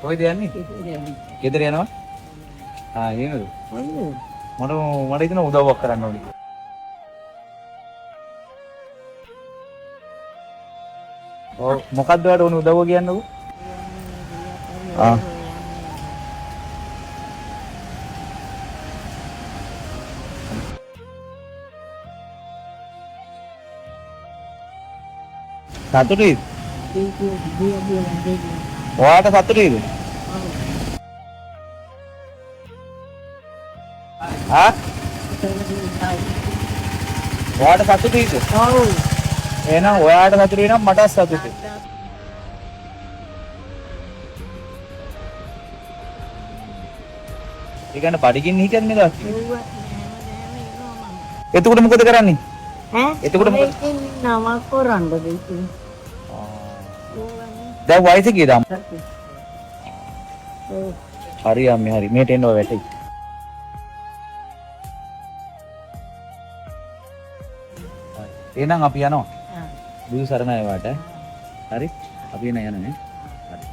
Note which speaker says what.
Speaker 1: කොයිද යන්නේ? ගෙදර යනවා. එහෙමද? මට හිතෙන උදව්වක් කරන්න ඕනේ. ඔව් මොකද්ද ඔයාලට ඕනේ උදව්ව කියන්නකෝ? සතුටුයිද? ඔයාට සතුටුයිද? ඔයාට සතුටුයිද? ඔව්. එහෙනම් ඔයාට සතුටුයි නම් මටත් සතුටුයි. ඒ කියන්නේ බඩගින්න හිටියද නේද? එතකොට මොකද කරන්නේ? එතකොට මොකද?
Speaker 2: නමක් කරන්න දෙයි.
Speaker 1: දැන් වයස කීයද? හරි අම්මේ හරි. මේට එන්න ඔය වැටේ. එහෙනම් අපි යනවා. බුදු සරණයි වාට. හරි. අපි එන යනවා නේ. හරි.